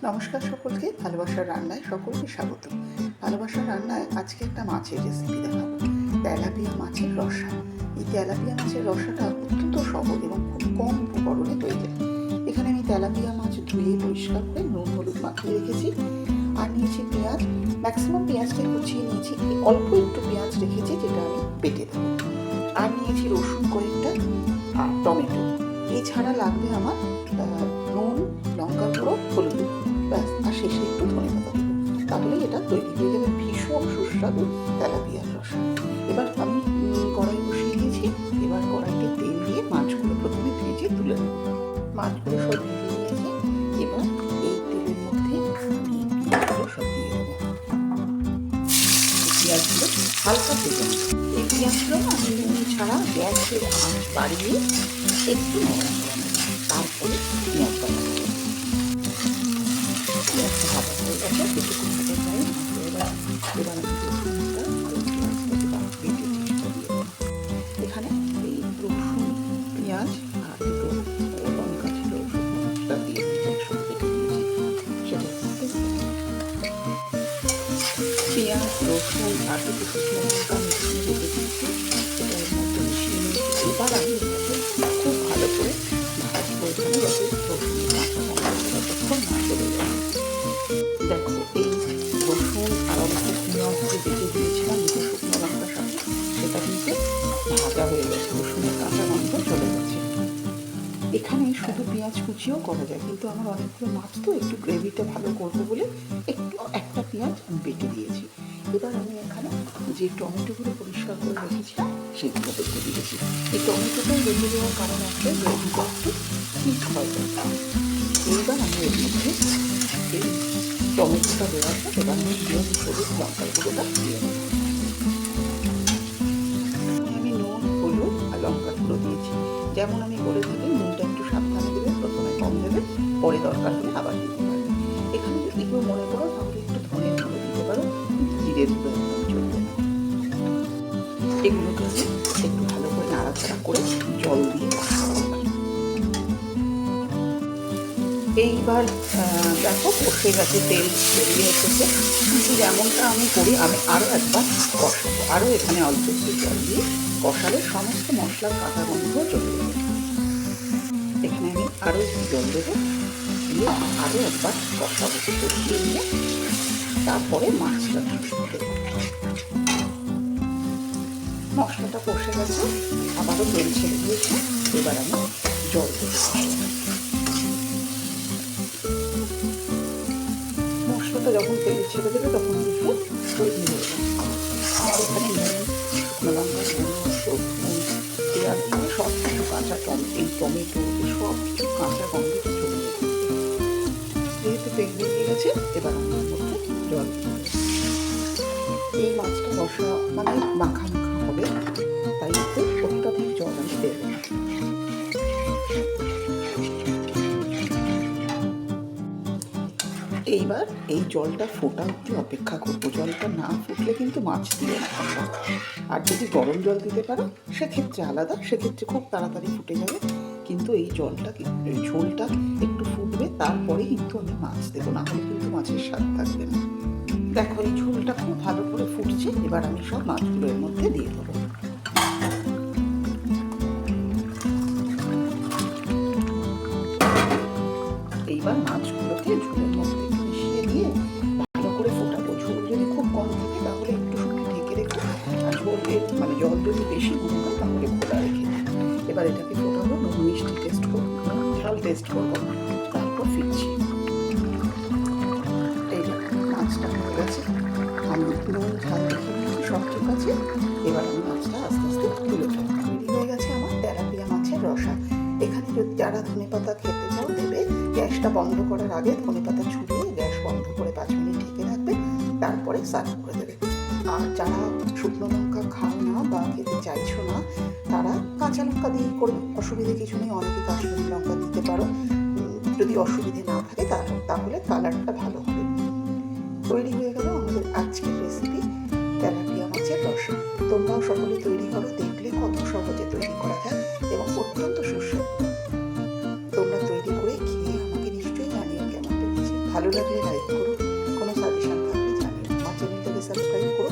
নমস্কার সকলকে, ভালোবাসার রান্নায় সকলকে স্বাগত। ভালোবাসার রান্নায় আজকে একটা মাছের রেসিপি দেখাবো, তেলাপিয়া মাছের রসা। এই তেলাপিয়া মাছের রসাটা অত্যন্ত সহজ এবং খুব কম উপকরণে হয়ে যায়। এখানে আমি তেলাপিয়া মাছ ধুয়ে পরিষ্কার করে নুন হলুদ মাখিয়ে রেখেছি। আর নিয়েছি পেঁয়াজ, ম্যাক্সিমাম পেঁয়াজটাই কুচিয়ে নিয়েছি, অল্প একটু পেঁয়াজ রেখেছি যেটা আমি বেটে দেবো। আর নিয়েছি রসুন কয়েকটা আর টমেটো। এছাড়া লাগবে আমার নুন, লঙ্কা গুঁড়ো, হলুদ, ব্যাস। আর শেষে একটু ধনেপাতা দেবো, তাহলে এটা তৈরি হয়ে যাবে ভীষণ সুস্বাদু তেলাপিয়ার রসা। এবার আমি কড়াই বসিয়ে দিয়েছি। এবার কড়াইতে তেল দিয়ে মাছগুলো প্রথমে ভেজে তুলে নেব। মাছগুলো সব ভেজে নিয়েছি। এবার এই তেলের মধ্যে আমি পেঁয়াজগুলো সব দিয়ে দেবো। পেঁয়াজগুলো হালকা ভেজে নেব। এই পেঁয়াজগুলো আমি নুন ছাড়া গ্যাসের আঁচ বাড়িয়ে একটু নরম করে নেব। তারপরে পেঁয়াজটা পেঁয়াজটা ভাজা হয়ে গেছে, কিছুক্ষণ ভাজা যায়। এবার আমি রসুনটা বেটে দিয়ে দেবো। এখানে এই রসুন, পেঁয়াজ আর দুটো লঙ্কা ছিল, শুকনোটা দিয়ে একসঙ্গে বেটে দিয়েছি। সেটা পেঁয়াজ, রসুন আর দুটো শুকনো লঙ্কা মিশিয়ে বেটে দিয়েছি, এটার মধ্যে মিশিয়ে নিয়েছি। এবার আমি খুব ভালো করে ভাজবো, এখানে যাতে রসুনের কাঁচা গন্ধটা যতক্ষণ না চলে যায়। দেখো, এই রসুন আর অল্প পেঁয়াজ যে বেটে দিয়েছিলাম দুটো শুকনো লঙ্কার সাথে, সেটা কিন্তু ভাজা হয়ে গেছে, রসুনের কাঁচা গন্ধ চলে গেছে। এখানে শুধু পেঁয়াজ কুচিও করা যায়, কিন্তু আমার অনেকগুলো মাছ তো একটু গ্রেভিটা ভালো করবো বলে একটা পেঁয়াজ আমি বেটে দিয়েছি। এবার আমি এখানে যে টমেটোগুলো পরিষ্কার করে রেখেছিলাম সেগুলো বেটে দিয়েছি। এই টমেটোটাই বেটে দেওয়ার কারণ আছে গ্রেভিটা একটু ঠিক হয়ে যায়। এইবার আমি এর মধ্যে এই টমেটোটা দেওয়ার পর এবার আমি নুন, হলুদ, লঙ্কার গুঁড়োটা দিয়ে নেব। আমি নুন, হলুদ আর লঙ্কার গুঁড়ো দিয়েছি। যেমন আমি বলে থাকি, নুনটা একটু সাবধানে দেবে, প্রথমে কম দেবে, পরে দরকার হলে আবার দিতে পারবে। এখানে যদি কেউ মনে করো তাহলে একটু ধনের গুঁড়ো দিতে পারো, জিরের গুঁড়ো একদম চলবে না। এগুলোকে একটু ভালো করে নাড়াচাড়া করে জল দিয়ে এইবার দেখো কষে গেছে, তেল বেরিয়ে এসেছে। কিন্তু যেমনটা আমি করি, আমি আরও একবার কষাবো, আরও এখানে অল্প একটু জল দিয়ে কষালে সমস্ত মশলার কাঁচা গন্ধ চলে যাবে। এখানে আমি আরও একটু জল দেবো, দিয়ে আরও একবার কষাবো, কষিয়ে নিয়ে তারপরে মাছটা দেবো। মশলাটা কষে গেছে, আবারও তেল ছেড়ে দিয়েছে। এবার আমি জল দেবো। মশলাটা যখন তেল ছেড়ে দেবে তখন দেখবে তৈরি হয়ে যাবে। আর এখানে নুন, শুকনো লঙ্কা, নুন, পেঁয়াজ দিয়ে সব কিছু কাঁচা টমেটো সব কিছু কাঁচা গন্ধটা চলে যাবে। যেহেতু তেল বেরিয়ে গেছে, এবার আমি এর মধ্যে জল দিয়ে এই মাছটা রসা মানে মাখা মাখা হবে, তাই এতে অত্যাধিক জল আমি দেবো না। এইবার এই জলটা ফোটা অবধি অপেক্ষা করবো। জলটা না ফুটলে কিন্তু মাছ দিয়ে না কষা। আর যদি গরম জল দিতে পারো সেক্ষেত্রে আলাদা, সেক্ষেত্রে খুব তাড়াতাড়ি ফুটে যাবে। কিন্তু এই জলটা, এই ঝোলটা একটু ফুটবে, তারপরে কিন্তু আমি মাছ দেবো, না হলে কিন্তু মাছের স্বাদ থাকবে না। দেখো, এই ঝোলটা খুব ভালো করে ফুটছে। এবার আমি সব মাছগুলো এর মধ্যে দিয়ে দেবো। এইবার মাছগুলোকে ঝোলের মধ্যে মিশিয়ে দিয়ে ভালো করে ফোটাবো। ঝোল যদি খুব কম থাকে তাহলে একটু সময় ঢেকে রেখে, আর ঝোলের মানে জল যদি বেশি মনে হয় তাহলে খোলা রেখে। এবার এটাকে ফোটাবো, নুন মিষ্টি টেস্ট করবো, ঝাল টেস্ট করবো, তারপর ফিরছি। এই মাছটা হয়ে গেছে, আমি নুন ঝাল দেখে নিয়েছি, সব ঠিক আছে। এবার আমি মাছটা আস্তে আস্তে তুলে ফেলবো। তৈরি হয়ে গেছে আমার তেলাপিয়া মাছের রসা। এখানে যদি যারা ধনেপাতা খেতে চাও দেবে, গ্যাসটা বন্ধ করার আগে ধনেপাতা ছড়িয়ে গ্যাস বন্ধ করে 5 মিনিট ঢেকে রাখবে, তারপরে সার্ভ করে দেবে। আর যারা শুকনো লঙ্কা খাও না বা খেতে চাইছো না, তারা কাঁচা লঙ্কা দিয়েই করবে, অসুবিধে কিছু নেই। অনেকে কাশ্মীরি লঙ্কা দিতে পারো, যদি অসুবিধে না থাকে তাহলে কালারটা ভালো হবে। তৈরি হয়ে গেল আমাদের আজকের রেসিপি তেলাপিয়া মাছের রসা। তোমরাও সকলে তৈরি করো, দেখলে কত সহজে তৈরি করা যায় এবং অত্যন্ত সুস্বাদু। তোমরা তৈরি করে খেয়ে আমাকে নিশ্চয়ই জানিও কেমন লেগেছে। ভালো ভালো লাগলে লাইক করো, কোনো সাজেশন থাকলে জানিও। আমার চ্যানেলটাকে সাবস্ক্রাইব করো।